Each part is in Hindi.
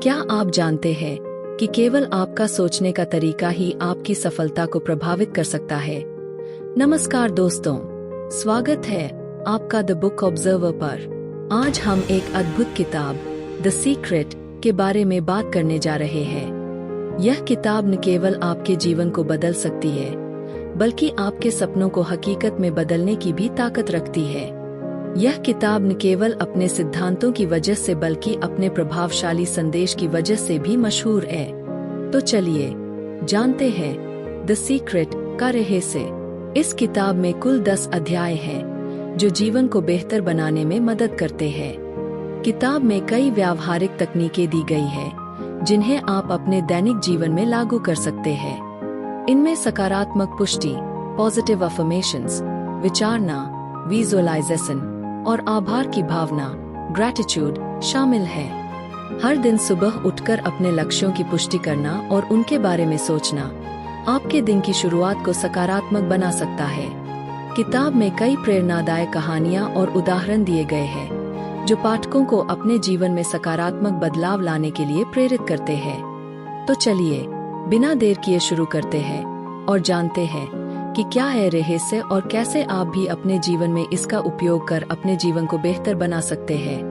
क्या आप जानते हैं कि केवल आपका सोचने का तरीका ही आपकी सफलता को प्रभावित कर सकता है? नमस्कार दोस्तों, स्वागत है आपका द बुक ऑब्जर्वर पर। आज हम एक अद्भुत किताब द सीक्रेट के बारे में बात करने जा रहे हैं। यह किताब न केवल आपके जीवन को बदल सकती है, बल्कि आपके सपनों को हकीकत में बदलने की भी ताकत रखती है। यह किताब न केवल अपने सिद्धांतों की वजह से बल्कि अपने प्रभावशाली संदेश की वजह से भी मशहूर है। तो चलिए जानते हैं द सीक्रेट का रहस्य। इस किताब में कुल 10 अध्याय हैं जो जीवन को बेहतर बनाने में मदद करते हैं। किताब में कई व्यावहारिक तकनीकें दी गई हैं जिन्हें आप अपने दैनिक जीवन में लागू कर सकते हैं। इनमें सकारात्मक पुष्टि, पॉजिटिव अफर्मेशंस, विचारना, विजुअलाइजेशन और आभार की भावना, ग्रैटिट्यूड शामिल है। हर दिन सुबह उठकर अपने लक्ष्यों की पुष्टि करना और उनके बारे में सोचना आपके दिन की शुरुआत को सकारात्मक बना सकता है। किताब में कई प्रेरणादायक कहानियां और उदाहरण दिए गए हैं जो पाठकों को अपने जीवन में सकारात्मक बदलाव लाने के लिए प्रेरित करते हैं। तो चलिए बिना देर किए शुरू करते हैं और जानते हैं कि क्या है रहस्य और कैसे आप भी अपने जीवन में इसका उपयोग कर अपने जीवन को बेहतर बना सकते हैं।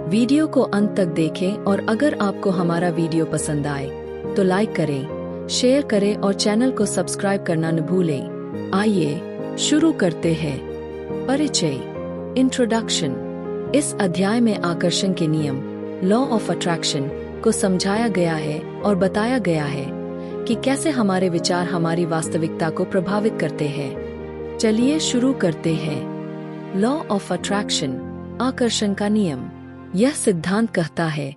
वीडियो को अंत तक देखें और अगर आपको हमारा वीडियो पसंद आए तो लाइक करें, शेयर करें और चैनल को सब्सक्राइब करना न भूलें। आइए शुरू करते हैं। परिचय, इंट्रोडक्शन। इस अध्याय में आकर्षण के नियम, लॉ ऑफ अट्रैक्शन को समझाया गया है और बताया गया है कि कैसे हमारे विचार हमारी वास्तविकता को प्रभावित करते हैं। चलिए शुरू करते हैं। लॉ ऑफ अट्रैक्शन, आकर्षण का नियम। यह सिद्धांत कहता है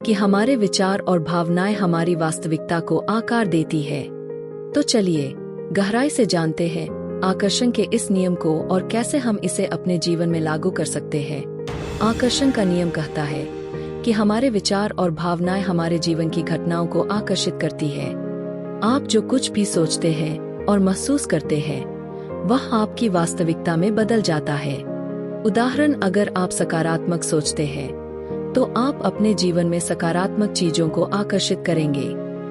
कि हमारे विचार और भावनाएं हमारी वास्तविकता को आकार देती है। तो चलिए गहराई से जानते हैं आकर्षण के इस नियम को और कैसे हम इसे अपने जीवन में लागू कर सकते हैं। आकर्षण का नियम कहता है कि हमारे विचार और भावनाएं हमारे जीवन की घटनाओं को आकर्षित करती है। आप जो कुछ भी सोचते हैं और महसूस करते हैं वह आपकी वास्तविकता में बदल जाता है। उदाहरण, अगर आप सकारात्मक सोचते हैं तो आप अपने जीवन में सकारात्मक चीजों को आकर्षित करेंगे।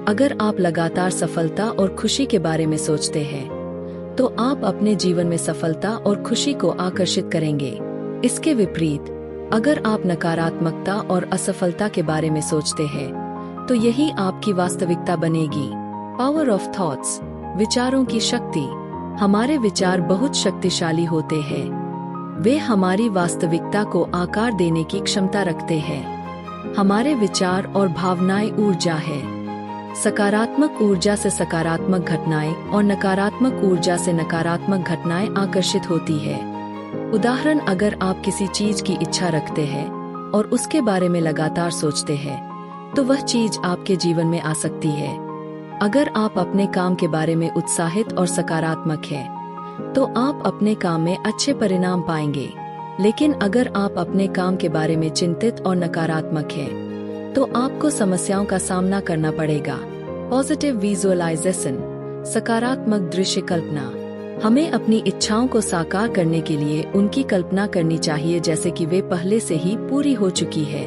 अगर आप लगातार सफलता और खुशी के बारे में सोचते हैं तो आप अपने जीवन में सफलता और खुशी को आकर्षित करेंगे। इसके विपरीत, अगर आप नकारात्मकता और असफलता के बारे में सोचते हैं तो यही आपकी वास्तविकता बनेगी। पावर ऑफ थॉट्स, विचारों की शक्ति। हमारे विचार बहुत शक्तिशाली होते हैं। वे हमारी वास्तविकता को आकार देने की क्षमता रखते हैं। हमारे विचार और भावनाएं ऊर्जा है। सकारात्मक ऊर्जा से सकारात्मक घटनाएं और नकारात्मक ऊर्जा से नकारात्मक घटनाएं आकर्षित होती है। उदाहरण, अगर आप किसी चीज की इच्छा रखते हैं और उसके बारे में लगातार सोचते हैं तो वह चीज आपके जीवन में आ सकती है। अगर आप अपने काम के बारे में उत्साहित और सकारात्मक हैं, तो आप अपने काम में अच्छे परिणाम पाएंगे। लेकिन अगर आप अपने काम के बारे में चिंतित और नकारात्मक हैं, तो आपको समस्याओं का सामना करना पड़ेगा। पॉजिटिव विजुअलाइजेशन, सकारात्मक दृश्य कल्पना। हमें अपनी इच्छाओं को साकार करने के लिए उनकी कल्पना करनी चाहिए जैसे कि वे पहले से ही पूरी हो चुकी है।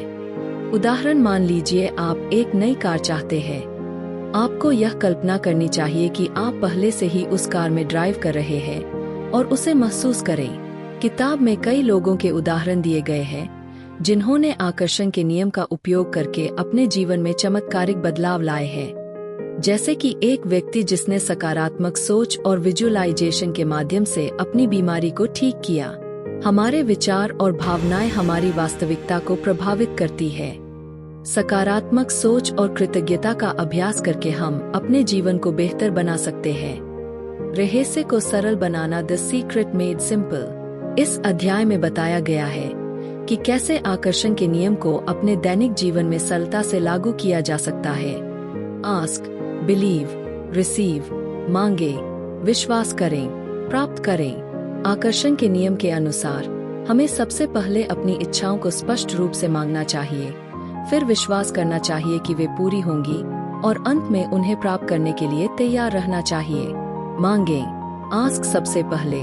उदाहरण, मान लीजिए आप एक नई कार चाहते हैं। आपको यह कल्पना करनी चाहिए कि आप पहले से ही उस कार में ड्राइव कर रहे हैं और उसे महसूस करें। किताब में कई लोगों के उदाहरण दिए गए हैं जिन्होंने आकर्षण के नियम का उपयोग करके अपने जीवन में चमत्कारिक बदलाव लाए हैं। जैसे कि एक व्यक्ति जिसने सकारात्मक सोच और विजुअलाइजेशन के माध्यम से अपनी बीमारी को ठीक किया। हमारे विचार और भावनाएं हमारी वास्तविकता को प्रभावित करती है। सकारात्मक सोच और कृतज्ञता का अभ्यास करके हम अपने जीवन को बेहतर बना सकते हैं। रहस्य को सरल बनाना, द सीक्रेट मेड सिंपल। इस अध्याय में बताया गया है कि कैसे आकर्षण के नियम को अपने दैनिक जीवन में सरलता से लागू किया जा सकता है। Ask, believe, receive. मांगे, विश्वास करें, प्राप्त करें। आकर्षण के नियम के अनुसार हमें सबसे पहले अपनी इच्छाओं को स्पष्ट रूप से मांगना चाहिए, फिर विश्वास करना चाहिए कि वे पूरी होंगी और अंत में उन्हें प्राप्त करने के लिए तैयार रहना चाहिए। मांगें, आस्क। सबसे पहले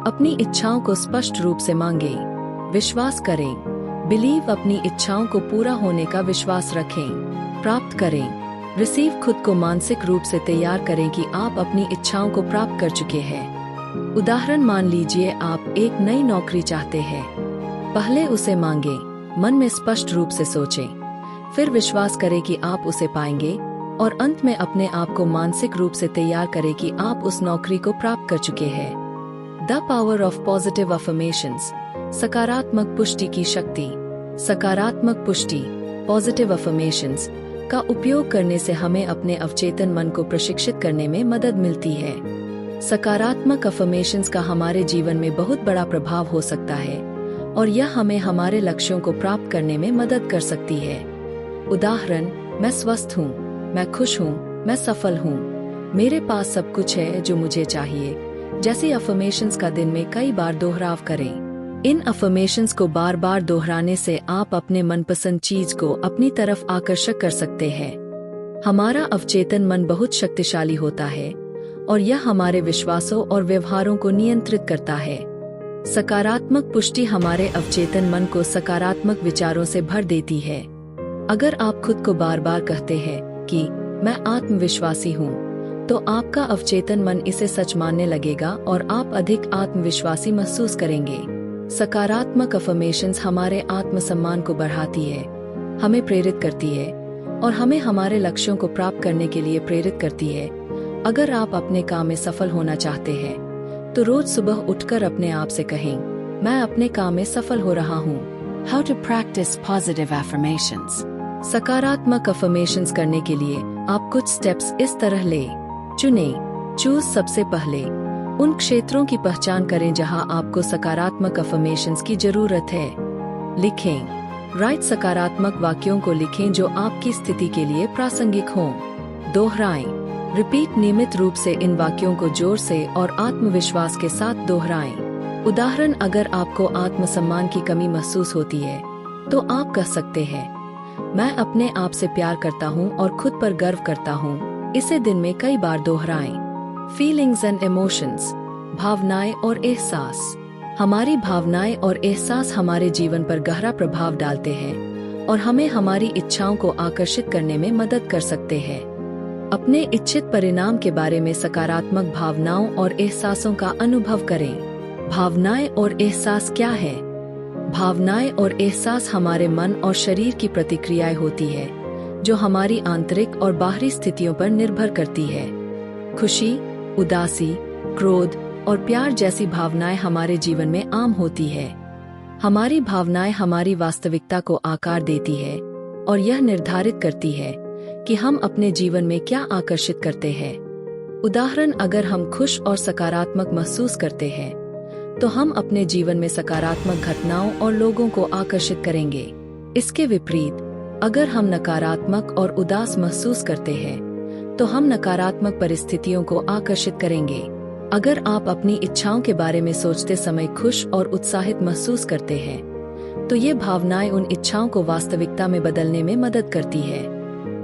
अपनी इच्छाओं को स्पष्ट रूप से मांगें। विश्वास करें, बिलीव। अपनी इच्छाओं को पूरा होने का विश्वास रखें। प्राप्त करें। रिसीव खुद को मानसिक रूप से तैयार करें कि आप अपनी इच्छाओं को प्राप्त कर चुके हैं। उदाहरण, मान लीजिए आप एक नई नौकरी चाहते हैं। पहले उसे मांगे, मन में स्पष्ट रूप से सोचें, फिर विश्वास करें कि आप उसे पाएंगे और अंत में अपने आप को मानसिक रूप से तैयार करें कि आप उस नौकरी को प्राप्त कर चुके हैं। The power of positive affirmations, सकारात्मक पुष्टि की शक्ति। सकारात्मक पुष्टि, पॉजिटिव अफर्मेशंस का उपयोग करने से हमें अपने अवचेतन मन को प्रशिक्षित करने में मदद मिलती है। सकारात्मक अफर्मेशंस का हमारे जीवन में बहुत बड़ा प्रभाव हो सकता है और यह हमें हमारे लक्ष्यों को प्राप्त करने में मदद कर सकती है। उदाहरण, मैं स्वस्थ हूँ, मैं खुश हूँ, मैं सफल हूँ, मेरे पास सब कुछ है जो मुझे चाहिए जैसी अफर्मेशंस का दिन में कई बार दोहराव करें। इन अफर्मेशंस को बार बार दोहराने से आप अपने मनपसंद चीज को अपनी तरफ आकर्षक कर सकते हैं। हमारा अवचेतन मन बहुत शक्तिशाली होता है और यह हमारे विश्वासों और व्यवहारों को नियंत्रित करता है। सकारात्मक पुष्टि हमारे अवचेतन मन को सकारात्मक विचारों से भर देती है। अगर आप खुद को बार बार कहते हैं कि मैं आत्मविश्वासी हूँ, तो आपका अवचेतन मन इसे सच मानने लगेगा और आप अधिक आत्मविश्वासी महसूस करेंगे। सकारात्मक अफर्मेशंस हमारे आत्मसम्मान को बढ़ाती है, हमें प्रेरित करती है और हमें हमारे लक्ष्यों को प्राप्त करने के लिए प्रेरित करती है। अगर आप अपने काम में सफल होना चाहते हैं, तो रोज सुबह उठकर अपने आप से कहें, मैं अपने काम में सफल हो रहा हूँ। How to practice positive affirmations। सकारात्मक अफर्मेशंस करने के लिए आप कुछ स्टेप्स इस तरह चुनें। चूज, सबसे पहले उन क्षेत्रों की पहचान करें जहां आपको सकारात्मक अफर्मेशंस की जरूरत है। लिखें, राइट, सकारात्मक वाक्यों को लिखें जो आपकी स्थिति के लिए प्रासंगिक हों। दोहराएं, रिपीट, नियमित रूप से इन वाक्यों को जोर से और आत्मविश्वास के साथ दोहराएं। उदाहरण, अगर आपको आत्मसम्मान की कमी महसूस होती है, तो आप कह सकते हैं, मैं अपने आप से प्यार करता हूँ और खुद पर गर्व करता हूँ। इसे दिन में कई बार दोहराएं। फीलिंग्स एंड इमोशंस, भावनाएं और एहसास। हमारी भावनाएं और एहसास हमारे जीवन पर गहरा प्रभाव डालते हैं और हमें हमारी इच्छाओं को आकर्षित करने में मदद कर सकते हैं। अपने इच्छित परिणाम के बारे में सकारात्मक भावनाओं और एहसासों का अनुभव करें। भावनाएं और एहसास क्या है? भावनाएं और एहसास हमारे मन और शरीर की प्रतिक्रियाएं होती है जो हमारी आंतरिक और बाहरी स्थितियों पर निर्भर करती है। खुशी, उदासी, क्रोध और प्यार जैसी भावनाएं हमारे जीवन में आम होती है। हमारी भावनाएं हमारी वास्तविकता को आकार देती है और यह निर्धारित करती है कि हम अपने जीवन में क्या आकर्षित करते हैं। उदाहरण, अगर हम खुश और सकारात्मक महसूस करते हैं, तो हम अपने जीवन में सकारात्मक घटनाओं और लोगों को आकर्षित करेंगे। इसके विपरीत, अगर हम नकारात्मक और उदास महसूस करते हैं, तो हम नकारात्मक परिस्थितियों को आकर्षित करेंगे। अगर आप अपनी इच्छाओं के बारे में सोचते समय खुश और उत्साहित महसूस करते हैं, तो ये भावनाएं उन इच्छाओं को वास्तविकता में बदलने में मदद करती है।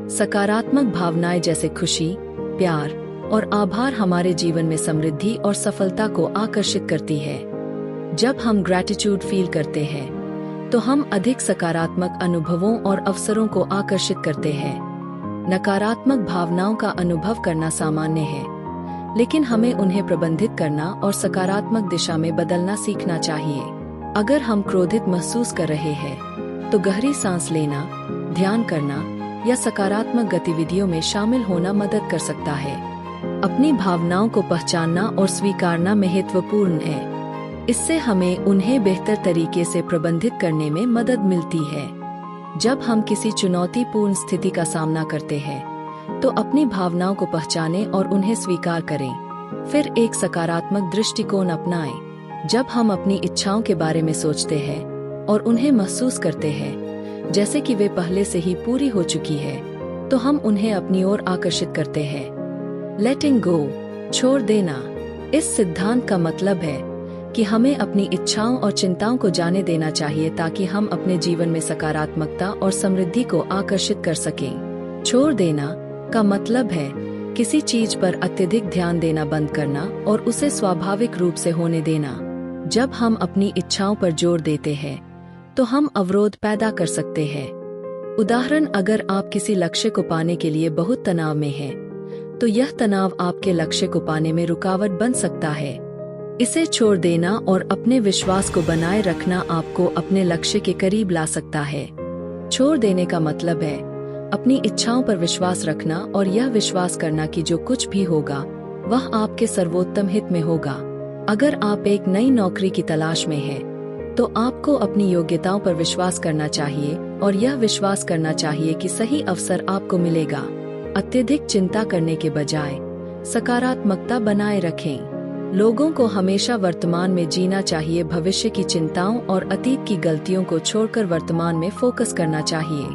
सकारात्मक भावनाएं जैसे खुशी, प्यार और आभार हमारे जीवन में समृद्धि और सफलता को आकर्षित करती है। जब हम ग्रैटिट्यूड फील करते हैं, तो हम अधिक सकारात्मक अनुभवों और अवसरों को आकर्षित करते हैं। नकारात्मक भावनाओं का अनुभव करना सामान्य है, लेकिन हमें उन्हें प्रबंधित करना और सकारात्मक दिशा में बदलना सीखना चाहिए। अगर हम क्रोधित महसूस कर रहे हैं, तो गहरी सांस लेना, ध्यान करना या सकारात्मक गतिविधियों में शामिल होना मदद कर सकता है। अपनी भावनाओं को पहचानना और स्वीकारना महत्वपूर्ण है। इससे हमें उन्हें बेहतर तरीके से प्रबंधित करने में मदद मिलती है। जब हम किसी चुनौतीपूर्ण स्थिति का सामना करते हैं, तो अपनी भावनाओं को पहचानें और उन्हें स्वीकार करें। फिर एक सकारात्मक दृष्टिकोण अपनाएं। जब हम अपनी इच्छाओं के बारे में सोचते हैं और उन्हें महसूस करते हैं जैसे कि वे पहले से ही पूरी हो चुकी है, तो हम उन्हें अपनी ओर आकर्षित करते हैं। लेटिंग गो, छोड़ देना। इस सिद्धांत का मतलब है कि हमें अपनी इच्छाओं और चिंताओं को जाने देना चाहिए ताकि हम अपने जीवन में सकारात्मकता और समृद्धि को आकर्षित कर सकें। छोड़ देना का मतलब है किसी चीज पर अत्यधिक ध्यान देना बंद करना और उसे स्वाभाविक रूप से होने देना। जब हम अपनी इच्छाओं पर जोर देते हैं, तो हम अवरोध पैदा कर सकते हैं। उदाहरण, अगर आप किसी लक्ष्य को पाने के लिए बहुत तनाव में हैं, तो यह तनाव आपके लक्ष्य को पाने में रुकावट बन सकता है। इसे छोड़ देना और अपने विश्वास को बनाए रखना आपको अपने लक्ष्य के करीब ला सकता है। छोड़ देने का मतलब है अपनी इच्छाओं पर विश्वास रखना और यह विश्वास करना कि जो कुछ भी होगा वह आपके सर्वोत्तम हित में होगा। अगर आप एक नई नौकरी की तलाश में हैं, तो आपको अपनी योग्यताओं पर विश्वास करना चाहिए और यह विश्वास करना चाहिए कि सही अवसर आपको मिलेगा। अत्यधिक चिंता करने के बजाय सकारात्मकता बनाए रखें। लोगों को हमेशा वर्तमान में जीना चाहिए। भविष्य की चिंताओं और अतीत की गलतियों को छोड़कर वर्तमान में फोकस करना चाहिए।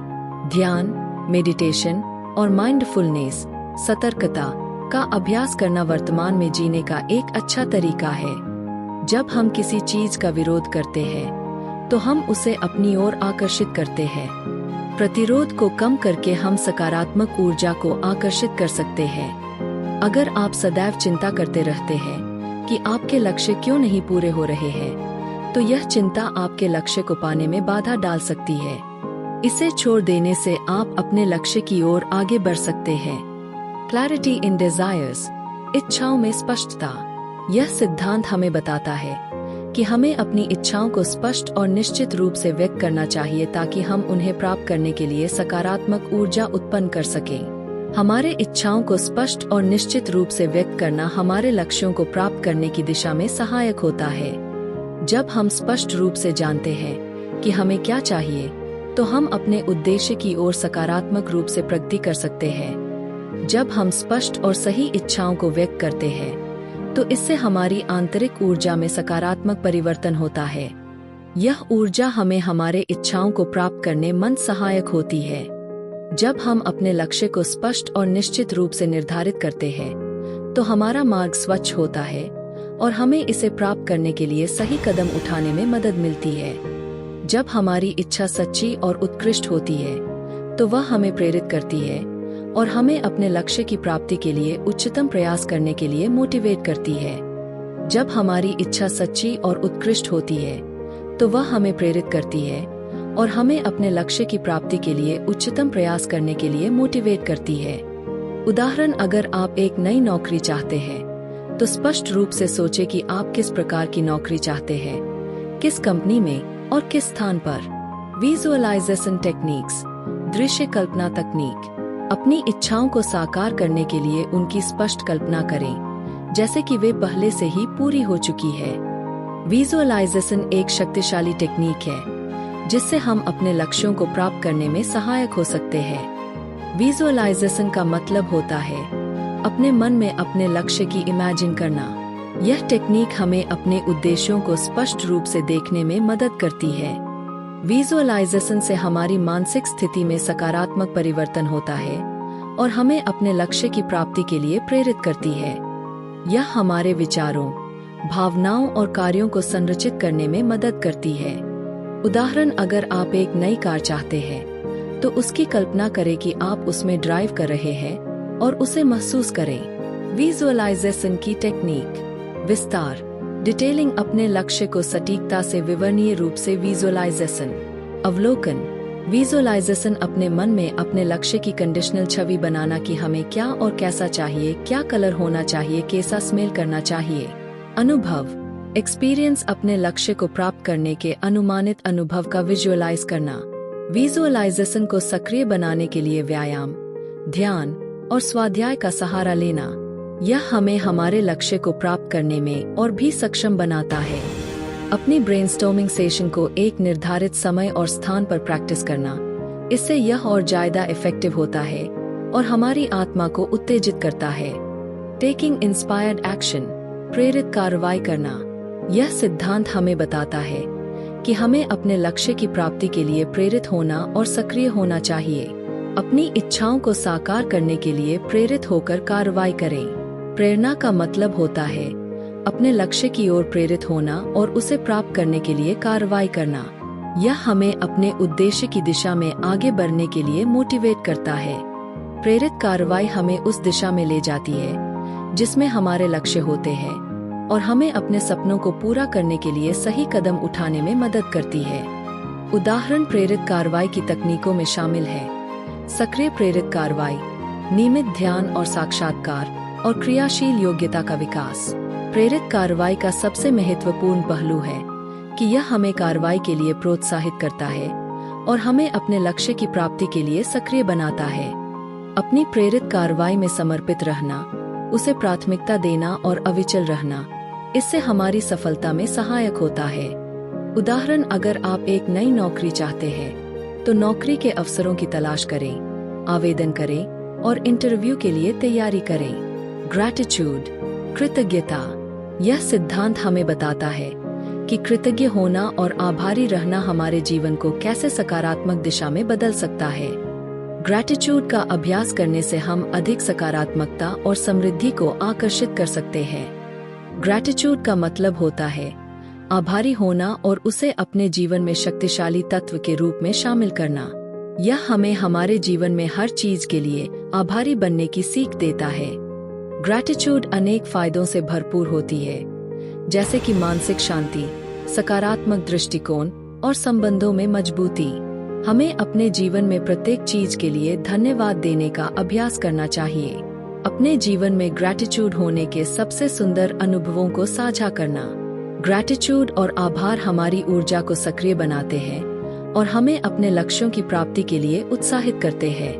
ध्यान, मेडिटेशन और माइंडफुलनेस, सतर्कता का अभ्यास करना वर्तमान में जीने का एक अच्छा तरीका है। जब हम किसी चीज का विरोध करते हैं, तो हम उसे अपनी ओर आकर्षित करते हैं। प्रतिरोध को कम करके हम सकारात्मक ऊर्जा को आकर्षित कर सकते हैं। अगर आप सदैव चिंता करते रहते हैं कि आपके लक्ष्य क्यों नहीं पूरे हो रहे हैं, तो यह चिंता आपके लक्ष्य को पाने में बाधा डाल सकती है। इसे छोड़ देने से आप अपने लक्ष्य की ओर आगे बढ़ सकते हैं। क्लैरिटी इन डिजायर्स, इच्छाओं में स्पष्टता। यह सिद्धांत हमें बताता है कि हमें अपनी इच्छाओं को स्पष्ट और निश्चित रूप से व्यक्त करना चाहिए ताकि हम उन्हें प्राप्त करने के लिए सकारात्मक ऊर्जा उत्पन्न कर सकें। हमारे इच्छाओं को स्पष्ट और निश्चित रूप से व्यक्त करना हमारे लक्ष्यों को प्राप्त करने की दिशा में सहायक होता है। जब हम स्पष्ट रूप से जानते हैं कि हमें क्या चाहिए, तो हम अपने उद्देश्य की ओर सकारात्मक रूप से प्रगति कर सकते हैं। जब हम स्पष्ट और सही इच्छाओं को व्यक्त करते हैं, तो इससे हमारी आंतरिक ऊर्जा में सकारात्मक परिवर्तन होता है। यह ऊर्जा हमें हमारे इच्छाओं को प्राप्त करने में सहायक होती है। जब हम अपने लक्ष्य को स्पष्ट और निश्चित रूप से निर्धारित करते हैं, तो हमारा मार्ग स्वच्छ होता है और हमें इसे प्राप्त करने के लिए सही कदम उठाने में मदद मिलती है। जब हमारी इच्छा सच्ची और उत्कृष्ट होती है, तो वह हमें प्रेरित करती है और हमें अपने लक्ष्य की प्राप्ति के लिए उच्चतम प्रयास करने के लिए मोटिवेट करती है। जब हमारी इच्छा सच्ची और उत्कृष्ट होती है, तो वह हमें प्रेरित करती है और हमें अपने लक्ष्य की प्राप्ति के लिए उच्चतम प्रयास करने के लिए मोटिवेट करती है। उदाहरण, अगर आप एक नई नौकरी चाहते हैं, तो स्पष्ट रूप से सोचें कि आप किस प्रकार की नौकरी चाहते हैं, किस कंपनी में और किस स्थान पर। विजुअलाइजेशन टेक्निक्स, दृश्य कल्पना तकनीक। अपनी इच्छाओं को साकार करने के लिए उनकी स्पष्ट कल्पना करें, जैसे कि वे पहले से ही पूरी हो चुकी है। विजुअलाइजेशन एक शक्तिशाली टेक्निक है जिससे हम अपने लक्ष्यों को प्राप्त करने में सहायक हो सकते हैं। विजुअलाइजेशन का मतलब होता है अपने मन में अपने लक्ष्य की इमेजिन करना। यह टेक्निक हमें अपने उद्देश्यों को स्पष्ट रूप से देखने में मदद करती है। विजुअलाइजेशन से हमारी मानसिक स्थिति में सकारात्मक परिवर्तन होता है और हमें अपने लक्ष्य की प्राप्ति के लिए प्रेरित करती है। यह हमारे विचारों, भावनाओं और कार्यों को संरचित करने में मदद करती है। उदाहरण, अगर आप एक नई कार चाहते हैं, तो उसकी कल्पना करें कि आप उसमें ड्राइव कर रहे हैं और उसे महसूस करें। विजुअलाइजेशन की टेक्निक, विस्तार, डिटेलिंग। अपने लक्ष्य को सटीकता से विवरणीय रूप से विजुअलाइजेशन। अवलोकन, विजुअलाइजेशन अपने मन में अपने लक्ष्य की कंडीशनल छवि बनाना कि हमें क्या और कैसा चाहिए, क्या कलर होना चाहिए, कैसा स्मेल करना चाहिए। अनुभव, एक्सपीरियंस, अपने लक्ष्य को प्राप्त करने के अनुमानित अनुभव का विजुअलाइज करना। विजुअलाइजेशन को सक्रिय बनाने के लिए व्यायाम, ध्यान और स्वाध्याय का सहारा लेना। यह हमें हमारे लक्ष्य को प्राप्त करने में और भी सक्षम बनाता है। अपनी ब्रेनस्टॉर्मिंग सेशन को एक निर्धारित समय और स्थान पर प्रैक्टिस करना, इससे यह और ज्यादा इफेक्टिव होता है और हमारी आत्मा को उत्तेजित करता है। टेकिंग इंस्पायर्ड एक्शन, प्रेरित कार्रवाई करना। यह सिद्धांत हमें बताता है कि हमें अपने लक्ष्य की प्राप्ति के लिए प्रेरित होना और सक्रिय होना चाहिए। अपनी इच्छाओं को साकार करने के लिए प्रेरित होकर कार्रवाई करें। प्रेरणा का मतलब होता है अपने लक्ष्य की ओर प्रेरित होना और उसे प्राप्त करने के लिए कार्रवाई करना। यह हमें अपने उद्देश्य की दिशा में आगे बढ़ने के लिए मोटिवेट करता है। प्रेरित कार्रवाई हमें उस दिशा में ले जाती है जिसमें हमारे लक्ष्य होते हैं और हमें अपने सपनों को पूरा करने के लिए सही कदम उठाने में मदद करती है। उदाहरण प्रेरित कार्रवाई की तकनीकों में शामिल है सक्रिय प्रेरित कार्रवाई, नियमित ध्यान और साक्षात्कार और क्रियाशील योग्यता का विकास। प्रेरित कार्रवाई का सबसे महत्वपूर्ण पहलू है कि यह हमें कार्रवाई के लिए प्रोत्साहित करता है और हमें अपने लक्ष्य की प्राप्ति के लिए सक्रिय बनाता है। अपनी प्रेरित कार्रवाई में समर्पित रहना, उसे प्राथमिकता देना और अविचल रहना, इससे हमारी सफलता में सहायक होता है। उदाहरण, अगर आप एक नई नौकरी चाहते हैं तो नौकरी के अवसरों की तलाश करें, आवेदन करें और इंटरव्यू के लिए तैयारी करें। ग्रैटिट्यूड, कृतज्ञता। यह सिद्धांत हमें बताता है कि कृतज्ञ होना और आभारी रहना हमारे जीवन को कैसे सकारात्मक दिशा में बदल सकता है। ग्रैटिट्यूड का अभ्यास करने से हम अधिक सकारात्मकता और समृद्धि को आकर्षित कर सकते हैं। ग्रैटिट्यूड का मतलब होता है आभारी होना और उसे अपने जीवन में शक्तिशाली तत्व के रूप में शामिल करना। यह हमें हमारे जीवन में हर चीज के लिए आभारी बनने की सीख देता है। ग्रैटिट्यूड अनेक फायदों से भरपूर होती है, जैसे कि मानसिक शांति, सकारात्मक दृष्टिकोण और संबंधों में मजबूती। हमें अपने जीवन में प्रत्येक चीज के लिए धन्यवाद देने का अभ्यास करना चाहिए। अपने जीवन में ग्रैटिट्यूड होने के सबसे सुंदर अनुभवों को साझा करना। ग्रैटिट्यूड और आभार हमारी ऊर्जा को सक्रिय बनाते हैं और हमें अपने लक्ष्यों की प्राप्ति के लिए उत्साहित करते हैं।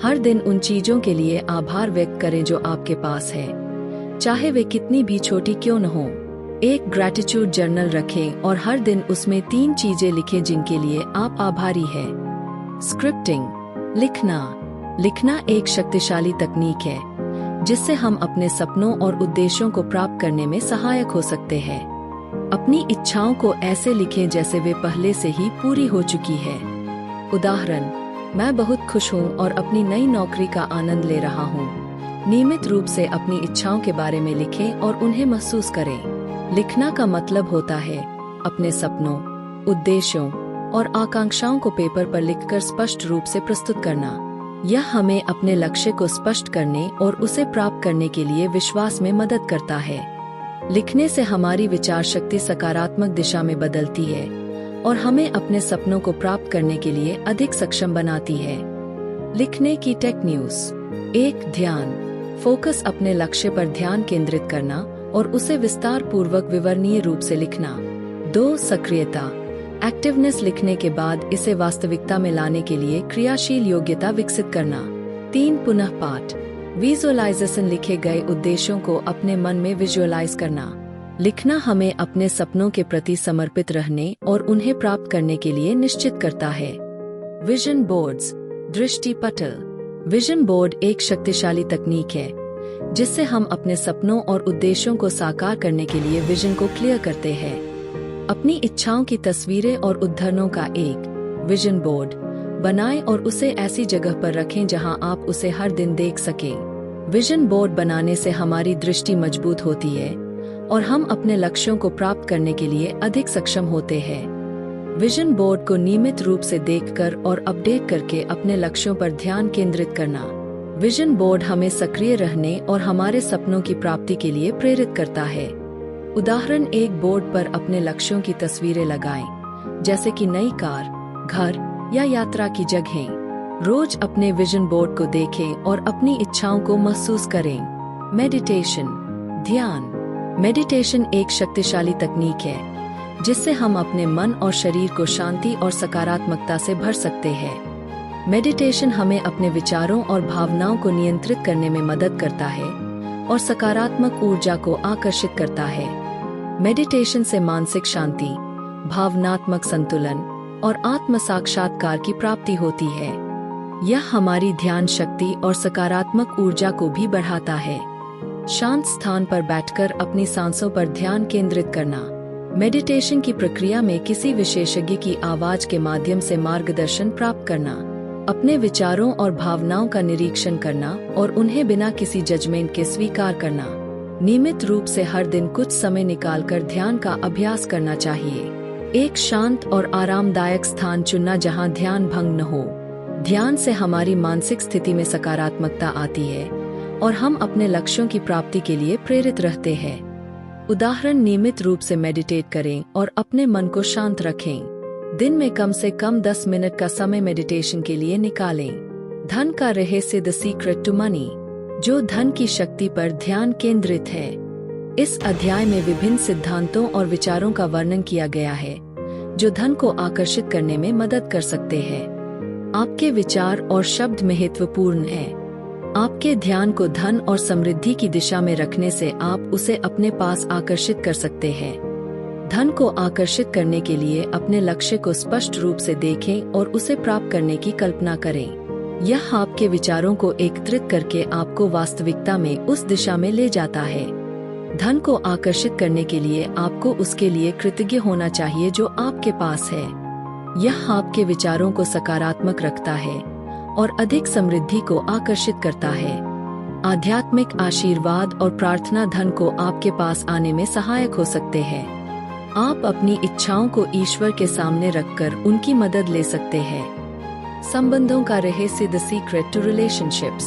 हर दिन उन चीजों के लिए आभार व्यक्त करें जो आपके पास है, चाहे वे कितनी भी छोटी क्यों न हो। एक ग्रैटिट्यूड जर्नल रखें और हर दिन उसमें 3 चीजें लिखें जिनके लिए आप आभारी हैं। स्क्रिप्टिंग, लिखना एक शक्तिशाली तकनीक है जिससे हम अपने सपनों और उद्देश्यों को प्राप्त करने में सहायक हो सकते हैं। अपनी इच्छाओं को ऐसे लिखें जैसे वे पहले से ही पूरी हो चुकी है। उदाहरण, मैं बहुत खुश हूँ और अपनी नई नौकरी का आनंद ले रहा हूँ। नियमित रूप से अपनी इच्छाओं के बारे में लिखें और उन्हें महसूस करें। लिखना का मतलब होता है अपने सपनों, उद्देश्यों और आकांक्षाओं को पेपर पर लिखकर स्पष्ट रूप से प्रस्तुत करना। यह हमें अपने लक्ष्य को स्पष्ट करने और उसे प्राप्त करने के लिए विश्वास में मदद करता है। लिखने से हमारी विचार शक्ति सकारात्मक दिशा में बदलती है और हमें अपने सपनों को प्राप्त करने के लिए अधिक सक्षम बनाती है। लिखने की टेक्निक्स। 1. ध्यान, फोकस, अपने लक्ष्य पर ध्यान केंद्रित करना और उसे विस्तार पूर्वक विवरणीय रूप से लिखना। 2. सक्रियता, एक्टिवनेस, लिखने के बाद इसे वास्तविकता में लाने के लिए क्रियाशील योग्यता विकसित करना। 3. पुनः पाठ, विजुअलाइजेशन, लिखे गए उद्देश्यों को अपने मन में विजुअलाइज करना। लिखना हमें अपने सपनों के प्रति समर्पित रहने और उन्हें प्राप्त करने के लिए निश्चित करता है। विजन बोर्ड्स, दृष्टि पटल। विजन बोर्ड एक शक्तिशाली तकनीक है जिससे हम अपने सपनों और उद्देश्यों को साकार करने के लिए विजन को क्लियर करते हैं। अपनी इच्छाओं की तस्वीरें और उद्धरणों का एक विजन बोर्ड बनाएं और उसे ऐसी जगह पर रखें जहां आप उसे हर दिन देख सकें। विजन बोर्ड बनाने से हमारी दृष्टि मजबूत होती है और हम अपने लक्ष्यों को प्राप्त करने के लिए अधिक सक्षम होते हैं। विजन बोर्ड को नियमित रूप से देखकर और अपडेट करके अपने लक्ष्यों पर ध्यान केंद्रित करना। विजन बोर्ड हमें सक्रिय रहने और हमारे सपनों की प्राप्ति के लिए प्रेरित करता है। उदाहरण, एक बोर्ड पर अपने लक्ष्यों की तस्वीरें लगाएं, जैसे कि नई कार, घर या यात्रा की जगहें। रोज अपने विजन बोर्ड को देखें और अपनी इच्छाओं को महसूस करें। मेडिटेशन, ध्यान। मेडिटेशन एक शक्तिशाली तकनीक है जिससे हम अपने मन और शरीर को शांति और सकारात्मकता से भर सकते हैं। मेडिटेशन हमें अपने विचारों और भावनाओं को नियंत्रित करने में मदद करता है और सकारात्मक ऊर्जा को आकर्षित करता है। मेडिटेशन से मानसिक शांति, भावनात्मक संतुलन और आत्म साक्षात्कार की प्राप्ति होती है। यह हमारी ध्यान शक्ति और सकारात्मक ऊर्जा को भी बढ़ाता है। शांत स्थान पर बैठकर अपनी सांसों पर ध्यान केंद्रित करना। मेडिटेशन की प्रक्रिया में किसी विशेषज्ञ की आवाज के माध्यम से मार्गदर्शन प्राप्त करना, अपने विचारों और भावनाओं का निरीक्षण करना और उन्हें बिना किसी जजमेंट के स्वीकार करना। नियमित रूप से हर दिन कुछ समय निकालकर ध्यान का अभ्यास करना चाहिए। एक शांत और आरामदायक स्थान चुनना जहां ध्यान भंग न हो। ध्यान से हमारी मानसिक स्थिति में सकारात्मकता आती है और हम अपने लक्ष्यों की प्राप्ति के लिए प्रेरित रहते हैं। उदाहरण, नियमित रूप से मेडिटेट करें और अपने मन को शांत रखें। दिन में कम से कम 10 मिनट का समय मेडिटेशन के लिए निकालें। धन का रहस्य, द सीक्रेट टू मनी, जो धन की शक्ति पर ध्यान केंद्रित है। इस अध्याय में विभिन्न सिद्धांतों और विचारों का वर्णन किया गया है जो धन को आकर्षित करने में मदद कर सकते हैं। आपके विचार और शब्द महत्वपूर्ण हैं। आपके ध्यान को धन और समृद्धि की दिशा में रखने से आप उसे अपने पास आकर्षित कर सकते हैं। धन को आकर्षित करने के लिए अपने लक्ष्य को स्पष्ट रूप से देखें और उसे प्राप्त करने की कल्पना करें। यह आपके विचारों को एकत्रित करके आपको वास्तविकता में उस दिशा में ले जाता है। धन को आकर्षित करने के लिए आपको उसके लिए कृतज्ञ होना चाहिए जो आपके पास है। यह आपके विचारों को सकारात्मक रखता है और अधिक समृद्धि को आकर्षित करता है। आध्यात्मिक आशीर्वाद और प्रार्थना धन को आपके पास आने में सहायक हो सकते हैं। आप अपनी इच्छाओं को ईश्वर के सामने रखकर उनकी मदद ले सकते हैं। संबंधों का रहस्य, द सीक्रेट टू रिलेशनशिप्स।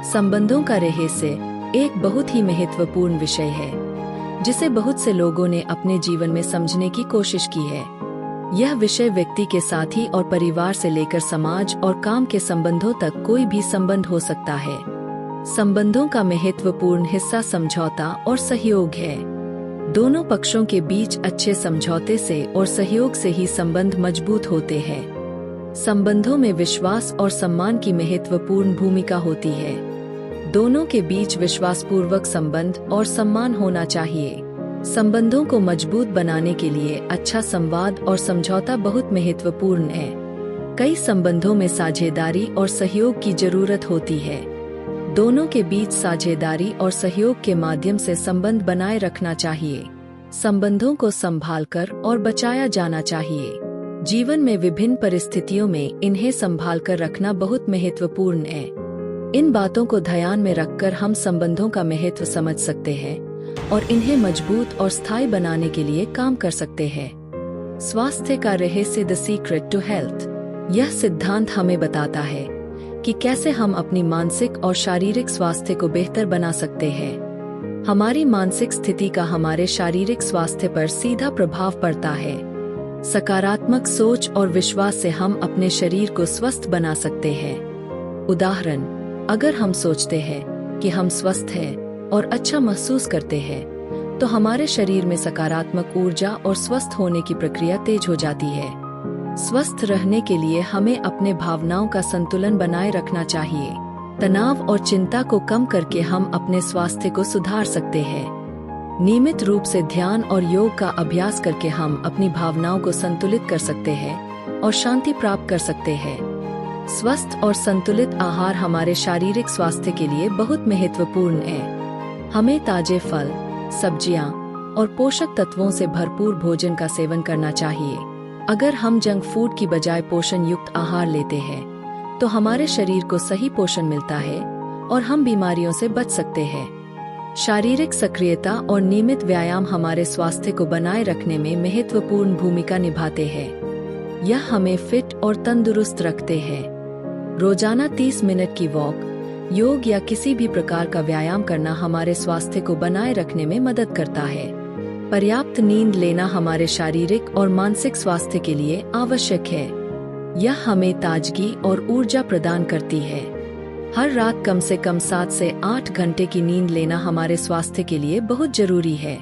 संबंधों का रहस्य एक बहुत ही महत्वपूर्ण विषय है जिसे बहुत से लोगों ने अपने जीवन में समझने की कोशिश की है। यह विषय व्यक्ति के साथी और परिवार से लेकर समाज और काम के संबंधों तक कोई भी संबंध हो सकता है। संबंधों का महत्वपूर्ण हिस्सा समझौता और सहयोग है। दोनों पक्षों के बीच अच्छे समझौते से और सहयोग से ही संबंध मजबूत होते हैं। संबंधों में विश्वास और सम्मान की महत्वपूर्ण भूमिका होती है। दोनों के बीच विश्वासपूर्वक संबंध और सम्मान होना चाहिए। संबंधों को मजबूत बनाने के लिए अच्छा संवाद और समझौता बहुत महत्वपूर्ण है। कई संबंधों में साझेदारी और सहयोग की जरूरत होती है। दोनों के बीच साझेदारी और सहयोग के माध्यम से संबंध बनाए रखना चाहिए। संबंधों को संभालकर और बचाया जाना चाहिए। जीवन में विभिन्न परिस्थितियों में इन्हें संभालकर रखना बहुत महत्वपूर्ण है। इन बातों को ध्यान में रखकर हम संबंधों का महत्व समझ सकते हैं और इन्हें मजबूत और स्थायी बनाने के लिए काम कर सकते हैं। स्वास्थ्य का रहस्य, द सीक्रेट टू हेल्थ। यह सिद्धांत हमें बताता है कि कैसे हम अपनी मानसिक और शारीरिक स्वास्थ्य को बेहतर बना सकते हैं। हमारी मानसिक स्थिति का हमारे शारीरिक स्वास्थ्य पर सीधा प्रभाव पड़ता है। सकारात्मक सोच और विश्वास से हम अपने शरीर को स्वस्थ बना सकते हैं। उदाहरण, अगर हम सोचते हैं कि हम स्वस्थ हैं और अच्छा महसूस करते हैं, तो हमारे शरीर में सकारात्मक ऊर्जा और स्वस्थ होने की प्रक्रिया तेज हो जाती है। स्वस्थ रहने के लिए हमें अपने भावनाओं का संतुलन बनाए रखना चाहिए। तनाव और चिंता को कम करके हम अपने स्वास्थ्य को सुधार सकते हैं। नियमित रूप से ध्यान और योग का अभ्यास करके हम अपनी भावनाओं को संतुलित कर सकते हैं और शांति प्राप्त कर सकते हैं। स्वस्थ और संतुलित आहार हमारे शारीरिक स्वास्थ्य के लिए बहुत महत्वपूर्ण है। हमें ताजे फल, सब्जियां और पोषक तत्वों से भरपूर भोजन का सेवन करना चाहिए। अगर हम जंक फूड की बजाय पोषण युक्त आहार लेते हैं, तो हमारे शरीर को सही पोषण मिलता है और हम बीमारियों से बच सकते हैं। शारीरिक सक्रियता और नियमित व्यायाम हमारे स्वास्थ्य को बनाए रखने में महत्वपूर्ण भूमिका निभाते हैं। यह हमें फिट और तंदुरुस्त रखते हैं। रोजाना 30 मिनट की वॉक, योग या किसी भी प्रकार का व्यायाम करना हमारे स्वास्थ्य को बनाए रखने में मदद करता है। पर्याप्त नींद लेना हमारे शारीरिक और मानसिक स्वास्थ्य के लिए आवश्यक है। यह हमें ताजगी और ऊर्जा प्रदान करती है। हर रात कम से कम 7 से 8 घंटे की नींद लेना हमारे स्वास्थ्य के लिए बहुत जरूरी है।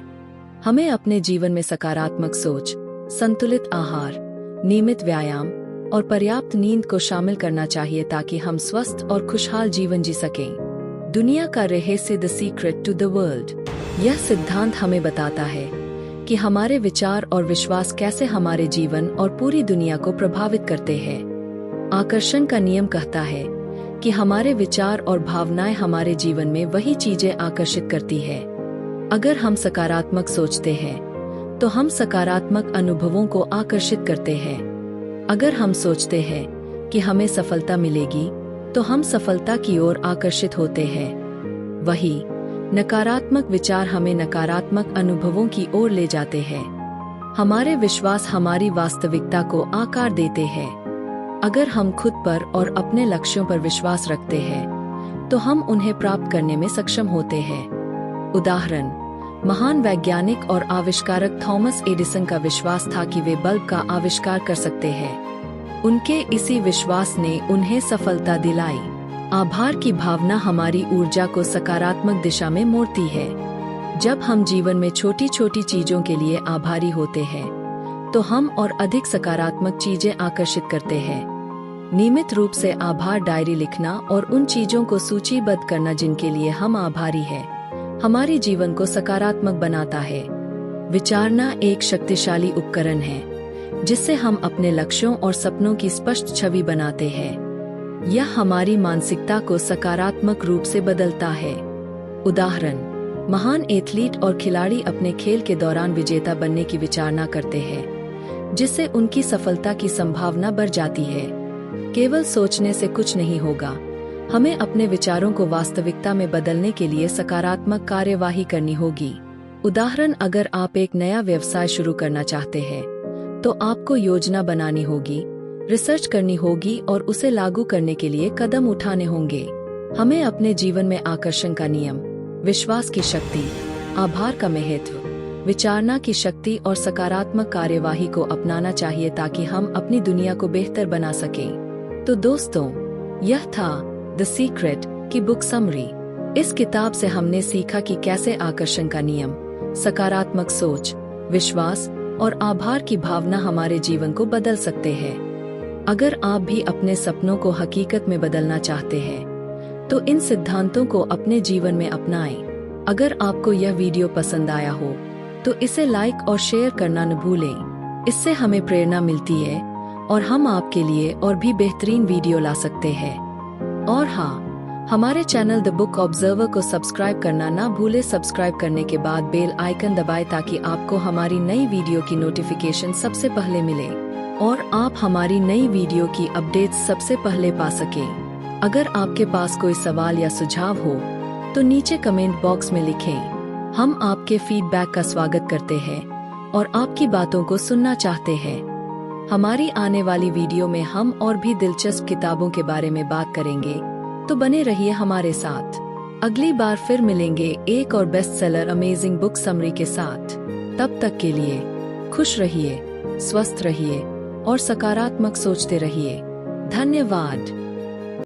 हमें अपने जीवन में सकारात्मक सोच, संतुलित आहार, नियमित व्यायाम और पर्याप्त नींद को शामिल करना चाहिए ताकि हम स्वस्थ और खुशहाल जीवन जी सकें। दुनिया का रहस्य, the secret to the world. यह सिद्धांत हमें बताता है कि हमारे विचार और विश्वास कैसे हमारे जीवन और पूरी दुनिया को प्रभावित करते हैं। आकर्षण का नियम कहता है कि हमारे विचार और भावनाएं हमारे जीवन में वही चीजें आकर्षित करती है। अगर हम सकारात्मक सोचते हैं, तो हम सकारात्मक अनुभवों को आकर्षित करते हैं। अगर हम सोचते हैं कि हमें सफलता मिलेगी, तो हम सफलता की ओर आकर्षित होते हैं। वही नकारात्मक विचार हमें नकारात्मक अनुभवों की ओर ले जाते हैं। हमारे विश्वास हमारी वास्तविकता को आकार देते हैं। अगर हम खुद पर और अपने लक्ष्यों पर विश्वास रखते हैं, तो हम उन्हें प्राप्त करने में सक्षम होते हैं। उदाहरण, महान वैज्ञानिक और आविष्कारक थॉमस एडिसन का विश्वास था कि वे बल्ब का आविष्कार कर सकते हैं। उनके इसी विश्वास ने उन्हें सफलता दिलाई। आभार की भावना हमारी ऊर्जा को सकारात्मक दिशा में मोड़ती है। जब हम जीवन में छोटी छोटी चीजों के लिए आभारी होते हैं तो हम और अधिक सकारात्मक चीजें आकर्षित करते हैं। नियमित रूप से आभार डायरी लिखना और उन चीजों को सूचीबद्ध करना जिनके लिए हम आभारी हैं, हमारे जीवन को सकारात्मक बनाता है। विचारना एक शक्तिशाली उपकरण है जिससे हम अपने लक्ष्यों और सपनों की स्पष्ट छवि बनाते हैं। यह हमारी मानसिकता को सकारात्मक रूप से बदलता है। उदाहरण, महान एथलीट और खिलाड़ी अपने खेल के दौरान विजेता बनने की विचारना करते हैं, जिससे उनकी सफलता की संभावना बढ़ जाती है। केवल सोचने से कुछ नहीं होगा, हमें अपने विचारों को वास्तविकता में बदलने के लिए सकारात्मक कार्यवाही करनी होगी। उदाहरण, अगर आप एक नया व्यवसाय शुरू करना चाहते हैं तो आपको योजना बनानी होगी, रिसर्च करनी होगी और उसे लागू करने के लिए कदम उठाने होंगे। हमें अपने जीवन में आकर्षण का नियम, विश्वास की शक्ति, आभार का महत्व, विचारना की शक्ति और सकारात्मक कार्यवाही को अपनाना चाहिए ताकि हम अपनी दुनिया को बेहतर बना सकें। तो दोस्तों, यह था द सीक्रेट की बुक समरी। इस किताब से हमने सीखा कि कैसे आकर्षण का नियम, सकारात्मक सोच, विश्वास और आभार की भावना हमारे जीवन को बदल सकते हैं। अगर आप भी अपने सपनों को हकीकत में बदलना चाहते हैं तो इन सिद्धांतों को अपने जीवन में अपनाएं। अगर आपको यह वीडियो पसंद आया हो तो इसे लाइक और शेयर करना न भूलें। इससे हमें प्रेरणा मिलती है और हम आपके लिए और भी बेहतरीन वीडियो ला सकते हैं। और हाँ, हमारे चैनल द बुक ऑब्जर्वर को सब्सक्राइब करना ना भूले। सब्सक्राइब करने के बाद बेल आइकन दबाएं ताकि आपको हमारी नई वीडियो की नोटिफिकेशन सबसे पहले मिले और आप हमारी नई वीडियो की अपडेट्स सबसे पहले पा सकें। अगर आपके पास कोई सवाल या सुझाव हो तो नीचे कमेंट बॉक्स में लिखें। हम आपके फीडबैक का स्वागत करते हैं और आपकी बातों को सुनना चाहते हैं। हमारी आने वाली वीडियो में हम और भी दिलचस्प किताबों के बारे में बात करेंगे, तो बने रहिए हमारे साथ। अगली बार फिर मिलेंगे एक और best seller amazing book summary के साथ। तब तक के लिए खुश रहिए, स्वस्थ रहिए और सकारात्मक सोचते रहिए। धन्यवाद।